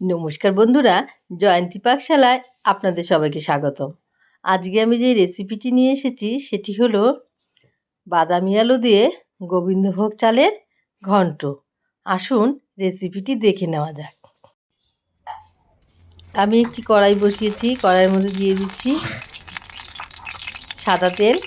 নমস্কার বন্ধুরা, জয়ন্তী পাকশালায় আপনাদের সবাইকে স্বাগতম। আজকে আমি যে রেসিপিটি নিয়ে এসেছি সেটি হলো বাদামি আলু দিয়ে গোবিন্দভোগ চালের ঘন্ট। আসুন রেসিপিটি দেখে নেওয়া যাক। আমি একটি কড়াই বসিয়েছি, কড়াইয়ের মধ্যে দিয়ে দিচ্ছি সাদা তেল।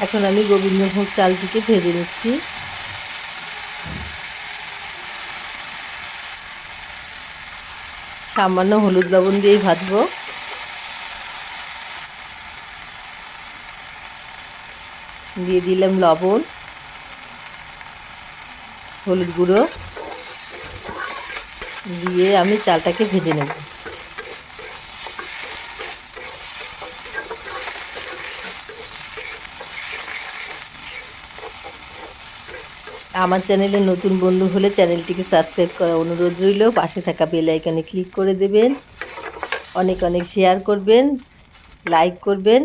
এখন আমি গোবিন্দভোগ চালটিকে ভেজে নিচ্ছি। সামান্য হলুদ লবণ দিয়েই ভাজবো। দিয়ে দিলাম লবণ, হলুদ গুঁড়ো দিয়ে আমি চালটাকে ভেজে নেব। আমার চ্যানেলে নতুন বন্ধু হলে চ্যানেলটিকে সাবস্ক্রাইব করার অনুরোধ রইল। পাশে থাকা বেল আইকনে ক্লিক করে দেবেন। অনেক অনেক শেয়ার করবেন, লাইক করবেন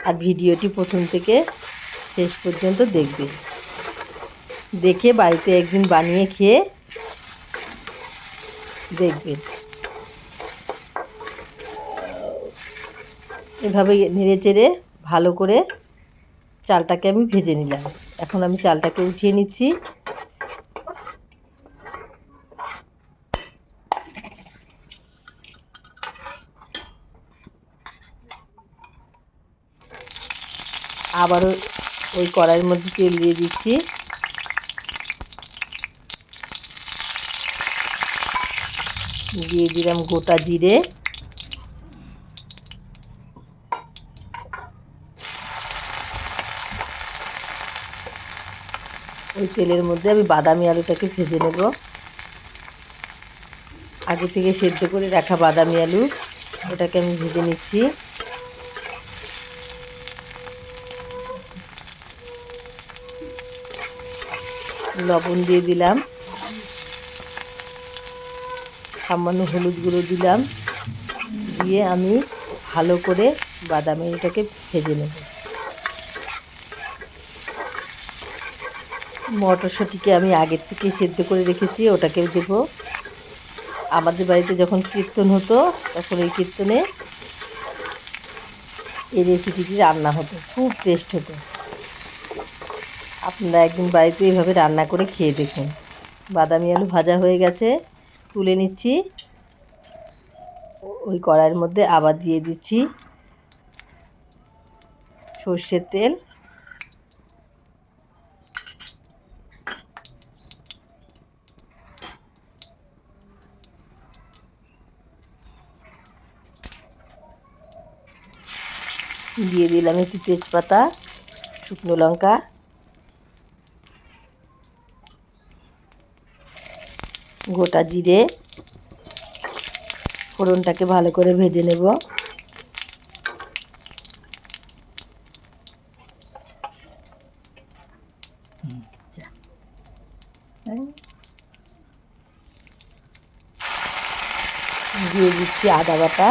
আর ভিডিওটি প্রথম থেকে শেষ পর্যন্ত দেখবেন। দেখে বাড়িতে একদিন বানিয়ে খেয়ে দেখবেন। এভাবে নেড়ে চেড়ে ভালো করে চালটাকে আমি ভেজে নিলাম। এখন আমি চালটাকে উঠিয়ে নিচ্ছি। আবারও ওই কড়াইয়ের মধ্যে তেল দিয়ে দিচ্ছি। দিয়ে দিলাম গোটা জিরে, ওই তেলের মধ্যে আমি বাদামি আলুটাকে ভেজে নেব। আগে থেকে সেদ্ধ করে রাখা বাদামি আলু, ওটাকে আমি ভেজে নিচ্ছি। লবণ দিয়ে দিলাম, সামান্য হলুদ গুঁড়ো দিলাম, দিয়ে আমি ভালো করে বাদামি আলুটাকে ভেজে নেব। মটরশুঁটিকে আমি আগের থেকে সেদ্ধ করে রেখেছি, ওটাকে দেব। আমাদের বাড়িতে যখন কীর্তন হতো তখন এই কীর্তনে এই রেসিপিটি রান্না হতো, খুব টেস্ট হতো। আপনারা একদিন বাড়িতে এইভাবে রান্না করে খেয়ে দেখুন। বাদামি আলু ভাজা হয়ে গেছে, তুলে নিচ্ছি। ওই কড়াইয়ের মধ্যে আবার দিয়ে দিচ্ছি সর্ষের তেল। দিয়ে দিলাম একটু তেজপাতা, শুকনো লঙ্কা, গোটা জিরে। ফোড়নটাকে ভালো করে ভেজে নেব। দিয়ে দিচ্ছি আদা বাটা,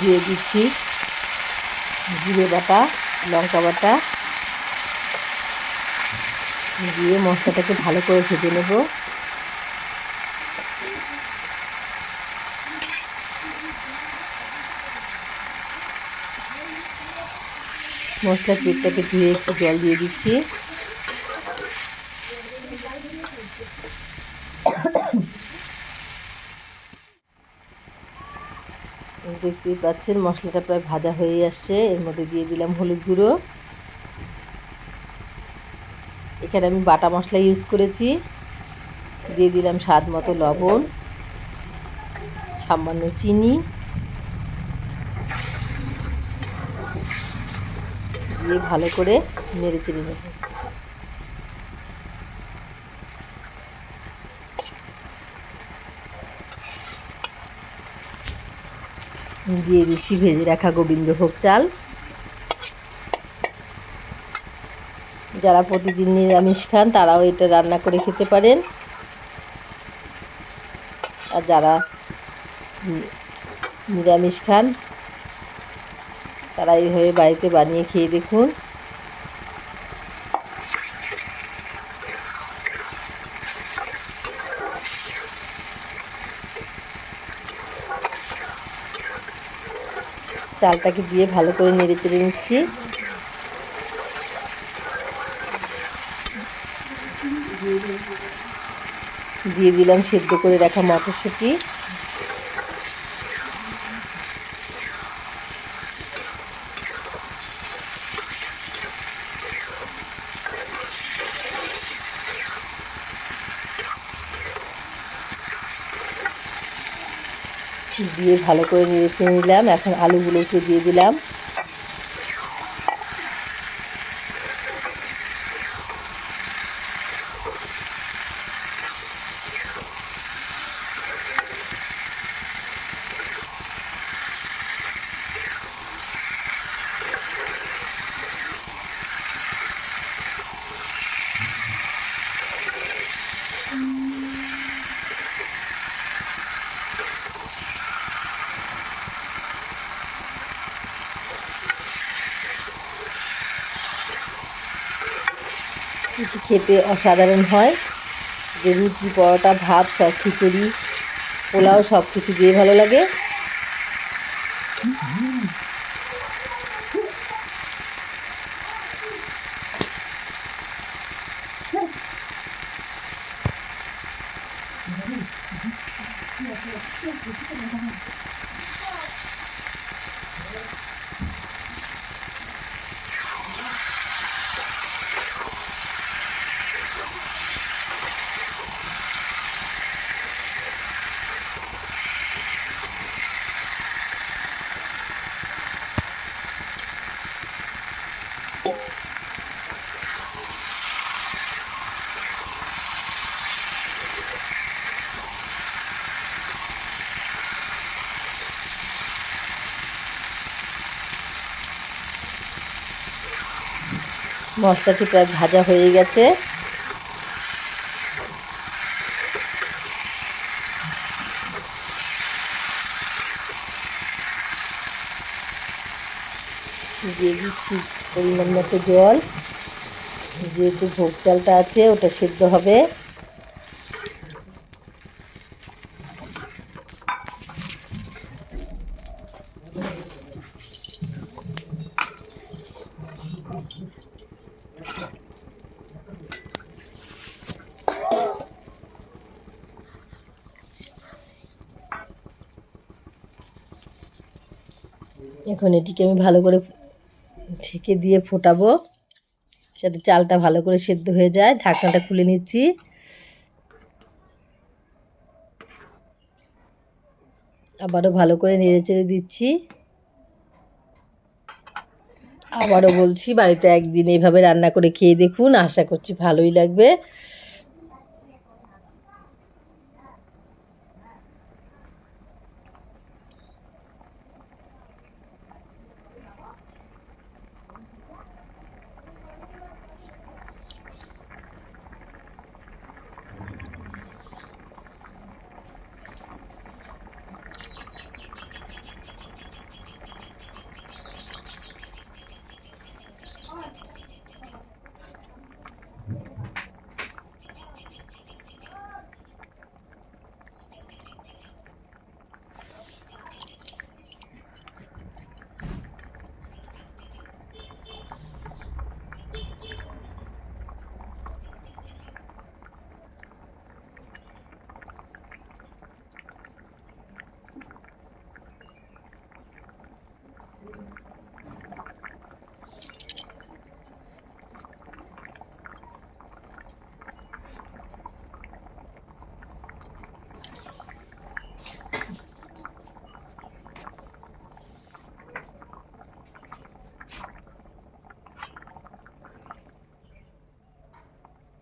দিয়ে দিচ্ছি জিরে বাটা, লঙ্কা বাটা, দিয়ে মশলাটাকে ভালো করে ভেজে নেব। মশলার পেটটাকে ধুয়ে একটু জল দিয়ে দিচ্ছি। দেখতেই পাচ্ছেন মশলাটা প্রায় ভাজা হয়ে আসছে। এর মধ্যে দিয়ে দিলাম হলুদ গুঁড়ো। এখানে আমি বাটা মশলা ইউজ করেছি। দিয়ে দিলাম স্বাদ মতো লবণ, সামান্য চিনি, দিয়ে ভালো করে নেড়ে চেড়ে নেব। দিয়ে দিচ্ছি ভেজে রাখা গোবিন্দভোগ চাল। যারা প্রতিদিন নিরামিষ খান তারাও এটা রান্না করে খেতে পারেন, আর যারা নিরামিষ খান তারা এইভাবে বাড়িতে বানিয়ে খেয়ে দেখুন। চালটাকে দিয়ে ভালো করে নেড়ে চেড়ে নিচ্ছি। দিয়ে দিলাম সেদ্ধ করে রাখা মটরশুঁটি। দিয়ে ভালো করে নেড়ে নিলাম। এখন আলুগুলোকে দিয়ে দিলাম। এটি খেতে অসাধারণ হয়। যে রুটি, পরোটা, ভাত, সব খিচুড়ি, পোলাও সব কিছু দিয়ে ভালো লাগে। মশলাটি প্রায় ভাজা হয়ে গেছে। দিয়ে দিচ্ছি পরিমাণ মতো জল। যেহেতু ভোগ চালটা আছে ওটা সেদ্ধ হবে। এখন এটিকে আমি ভালো করে ঢেকে দিয়ে ফোটাবো, যাতে চালটা ভালো করে সেদ্ধ হয়ে যায়। ঢাকনাটা খুলে নিচ্ছি। আবারও ভালো করে নেড়ে চেড়ে দিচ্ছি। আবারও বলছি, বাড়িতে একদিন এইভাবে রান্না করে খেয়ে দেখুন, আশা করছি ভালোই লাগবে।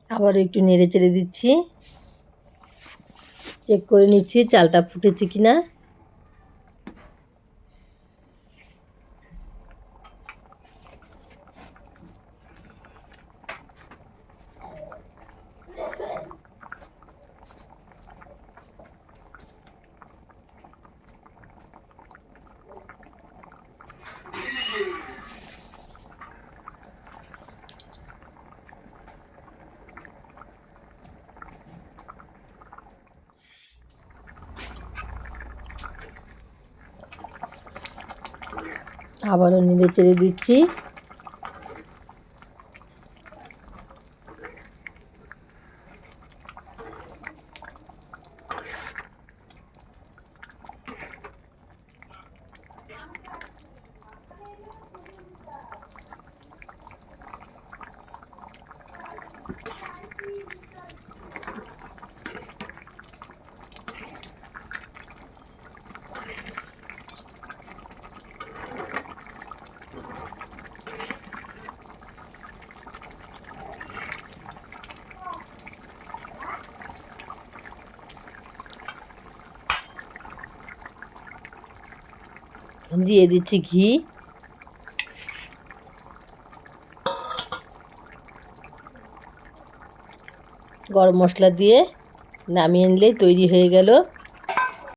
আবারও একটু নেড়ে চেড়ে দিচ্ছি। চেক করে নিচ্ছি চালটা ফুটেছে কিনা। আবারও নেড়ে চেড়ে দিচ্ছি। দিয়ে দিচ্ছি ঘি। গরম মশলা দিয়ে নামিয়ে নিলেই তৈরি হয়ে গেল